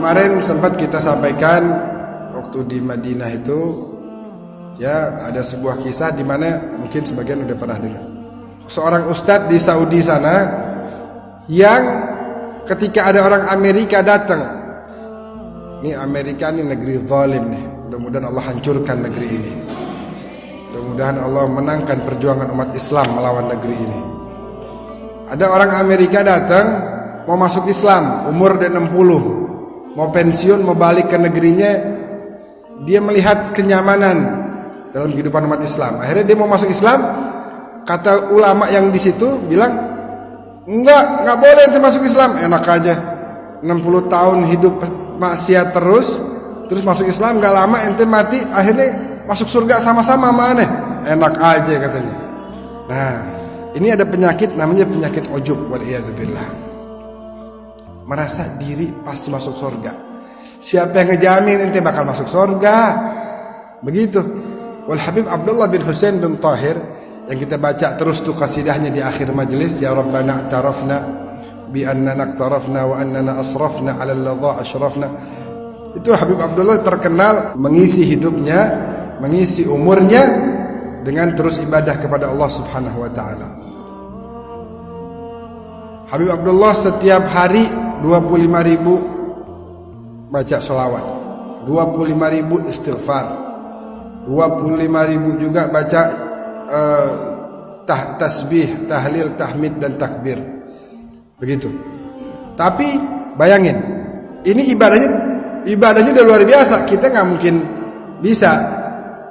Kemarin sempat kita sampaikan waktu di Madinah itu, ya, ada sebuah kisah di mana mungkin sebagian udah pernah dengar. Seorang ustadz di Saudi sana yang ketika ada orang Amerika datang, ini Amerika ini negeri zalim nih, mudah-mudahan Allah hancurkan negeri ini, mudah-mudahan Allah menangkan perjuangan umat Islam melawan negeri ini. Ada orang Amerika datang mau masuk Islam, umur udah 60, mau pensiun, mau balik ke negerinya. Dia melihat kenyamanan dalam kehidupan umat Islam, akhirnya dia mau masuk Islam. Kata ulama yang di situ bilang, enggak boleh ente masuk Islam. Enak aja 60 tahun hidup maksiat terus masuk Islam, gak lama ente mati, akhirnya masuk surga sama-sama sama aneh. Enak aja katanya. Nah, ini ada penyakit namanya penyakit ujub, waliyazubillah. Merasa diri pasti masuk surga. Siapa yang ngejamin ente bakal masuk surga? Begitu. Wal Habib Abdullah bin Husain bin Tahir yang kita baca terus tuh kasidahnya di akhir majelis, ya Rabbana a'tarafna bi annana aqtarafna wa annana asrafna 'ala alladha ashrafna. Itu Habib Abdullah terkenal mengisi hidupnya, mengisi umurnya dengan terus ibadah kepada Allah Subhanahu wa taala. Habib Abdullah setiap hari 25.000 baca sholawat, 25.000 istighfar, 25.000 juga baca tasbih, tahlil, tahmid dan takbir. Begitu. Tapi bayangin, ini ibadahnya udah luar biasa. Kita nggak mungkin bisa,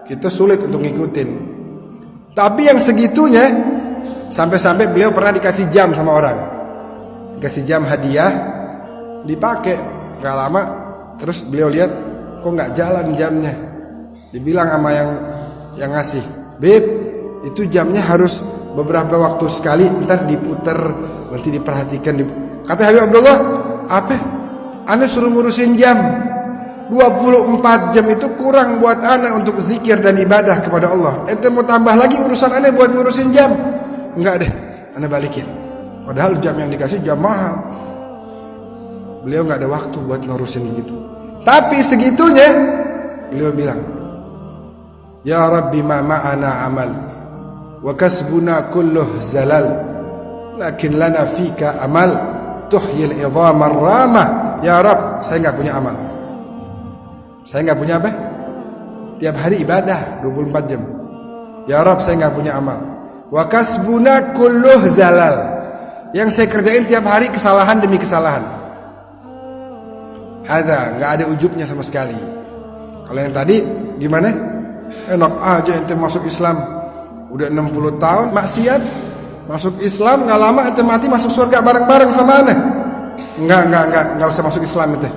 kita sulit untuk ngikutin. Tapi yang segitunya, sampai-sampai beliau pernah dikasih jam sama orang, dikasih jam hadiah, dipakai. Gak lama, terus beliau lihat kok nggak jalan jamnya. Dibilang sama yang ngasih, Beb, itu jamnya harus beberapa waktu sekali, ntar diputer, nanti diperhatikan. Kata Habib Abdullah, apa? Anda suruh ngurusin jam 24 jam itu kurang buat Anda untuk zikir dan ibadah kepada Allah. Ente mau tambah lagi urusan Anda buat ngurusin jam? Enggak deh, Anda balikin. Padahal jam yang dikasih jam mahal. Beliau nggak ada waktu buat ngurusin gitu. Tapi segitunya beliau bilang, ya Rabbi ma ma'ana amal wa kasbuna kulluh zalal lakin lana fika amal tuhyil idhamar ramah. Ya Rabb, saya nggak punya amal. Saya nggak punya apa? Tiap hari ibadah 24 jam. Ya Rabb, saya nggak punya amal. Wa kasbuna kulluh zalal. Yang saya kerjain tiap hari kesalahan demi kesalahan. Hadza, nggak ada ujubnya sama sekali. Kalau yang tadi gimana? Enak aja ente masuk Islam, udah 60 tahun maksiat, masuk Islam nggak lama ente mati masuk surga bareng-bareng sama aneh. Enggak usah masuk Islam ente.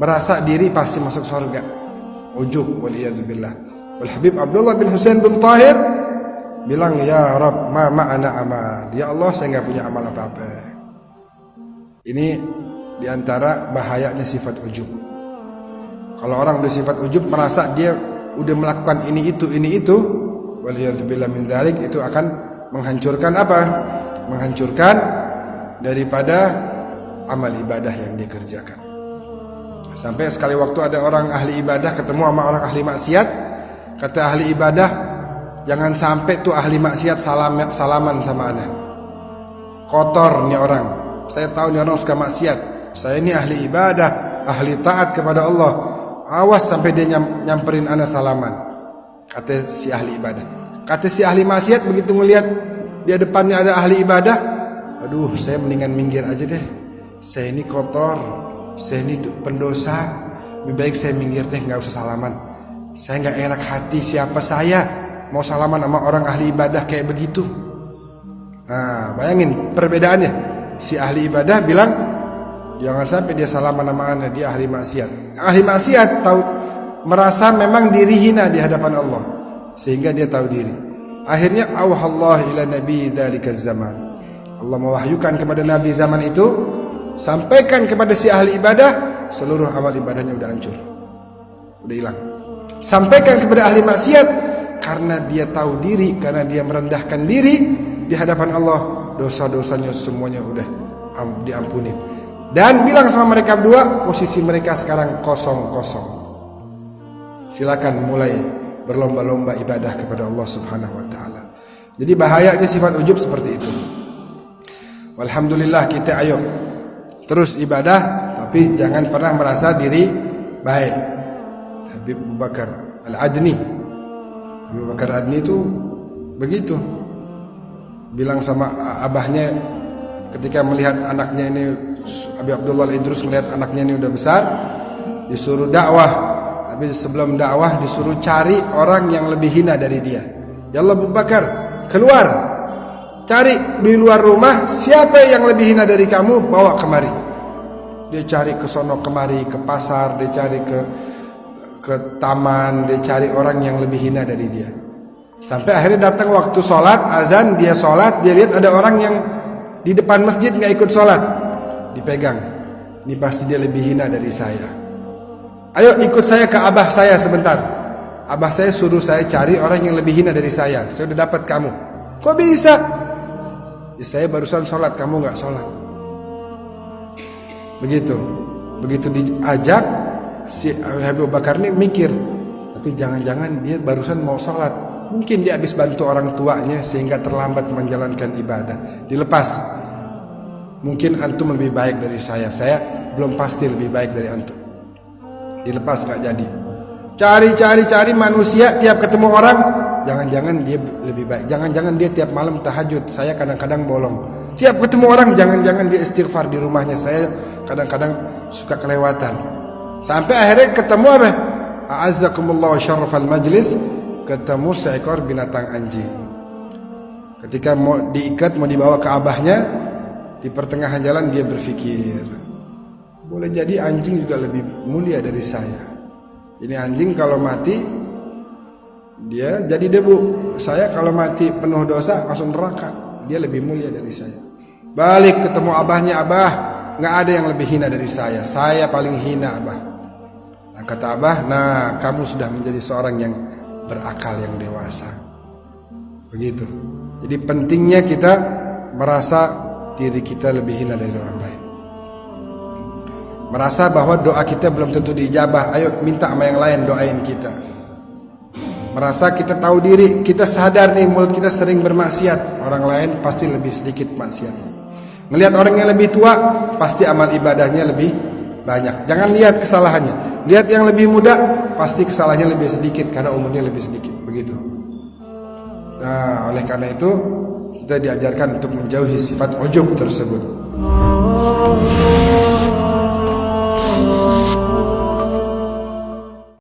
Merasa diri pasti masuk surga. Ujub, waliyazubillah. Wal Habib Abdullah bin Husain bin Tahir bilang, ya Rabb ma ma'ana amal. Ya Allah, saya nggak punya amal apa-apa. Ini diantara bahayanya sifat ujub. Kalau orang udah sifat ujub, merasa dia udah melakukan ini itu, waliyadzubillah min dzalik, itu akan menghancurkan apa? Menghancurkan daripada amal ibadah yang dikerjakan. Sampai sekali waktu ada orang ahli ibadah ketemu sama orang ahli maksiat. Kata ahli ibadah, jangan sampai tuh ahli maksiat salaman sama ana. Kotor nih orang. Saya tahu nih orang suka maksiat. Saya ini ahli ibadah, ahli taat kepada Allah. Awas sampai dia nyamperin ana salaman. Kata si ahli ibadah. Kata si ahli maksiat begitu ngelihat di depannya ada ahli ibadah, aduh, saya mendingan minggir aja deh. Saya ini kotor, saya ini pendosa. Lebih baik saya minggir deh, nggak usah salaman. Saya nggak enak hati, siapa saya mau salaman sama orang ahli ibadah kayak begitu. Nah, bayangin perbedaannya. Si ahli ibadah bilang, jangan sampai dia salaman sama ana, dia ahli maksiat. Ahli maksiat tahu, merasa memang diri hina di hadapan Allah, sehingga dia tahu diri. Akhirnya Allah ila nabi dzalikaz zaman. Allah mewahyukan kepada nabi zaman itu, sampaikan kepada si ahli ibadah, seluruh amal ibadahnya udah hancur, udah hilang. Sampaikan kepada ahli maksiat, karena dia tahu diri, karena dia merendahkan diri di hadapan Allah, dosa-dosanya semuanya udah diampuni. Dan bilang sama mereka berdua, posisi mereka sekarang kosong-kosong. Silakan mulai berlomba-lomba ibadah kepada Allah Subhanahu wa taala. Jadi bahayanya sifat ujub seperti itu. Alhamdulillah kita ayo terus ibadah, tapi jangan pernah merasa diri baik. Habib Abu Bakar Al-Adni, Abu Bakar Al-Adni itu begitu. Bilang sama abahnya ketika melihat anaknya ini, Habib Abdullah Al-Idrus melihat anaknya ini udah besar, disuruh dakwah. Tapi sebelum dakwah disuruh cari orang yang lebih hina dari dia. Ya Allah Abu Bakar, keluar, cari di luar rumah siapa yang lebih hina dari kamu, bawa kemari. Dia cari ke sono kemari, ke pasar, dia cari ke taman, dia cari orang yang lebih hina dari dia. Sampai akhirnya datang waktu sholat, azan, dia sholat, dia lihat ada orang yang di depan masjid nggak ikut sholat, dipegang. Ini pasti dia lebih hina dari saya. Ayo ikut saya ke abah saya sebentar. Abah saya suruh saya cari orang yang lebih hina dari saya. Saya udah dapat kamu. Kok bisa? Ya, saya barusan sholat, kamu nggak sholat. Begitu diajak, si Habib Abu Bakar ini mikir, tapi jangan-jangan dia barusan mau sholat. Mungkin dia habis bantu orang tuanya sehingga terlambat menjalankan ibadah. Dilepas. Mungkin antum lebih baik dari saya belum pasti lebih baik dari antum. Dilepas nggak jadi. Cari manusia, tiap ketemu orang, jangan-jangan dia lebih baik. Jangan-jangan dia tiap malam tahajud, saya kadang-kadang bolong. Tiap ketemu orang, jangan-jangan dia istighfar di rumahnya, saya kadang-kadang suka kelewatan. Sampai akhirnya ketemu apa? A'azzakumullah wa syarrafal majlis, ketemu seekor binatang anjing. Ketika mau diikat, mau dibawa ke abahnya, di pertengahan jalan dia berpikir, boleh jadi anjing juga lebih mulia dari saya. Ini anjing kalau mati dia jadi debu. Saya kalau mati penuh dosa masuk neraka. Dia lebih mulia dari saya. Balik ketemu abahnya, abah, nggak ada yang lebih hina dari saya. Saya paling hina abah. Nah, kata abah, nah kamu sudah menjadi seorang yang berakal, yang dewasa. Begitu. Jadi pentingnya kita merasa diri kita lebih hina dari orang lain. Merasa bahwa doa kita belum tentu diijabah, ayo minta sama yang lain doain kita. Merasa kita tahu diri, kita sadar nih mulut kita sering bermaksiat, orang lain pasti lebih sedikit maksiatnya. Melihat orang yang lebih tua, pasti amal ibadahnya lebih banyak. Jangan lihat kesalahannya, lihat yang lebih muda, pasti kesalahannya lebih sedikit karena umurnya lebih sedikit. Begitu. Nah, oleh karena itu kita diajarkan untuk menjauhi sifat ujub tersebut.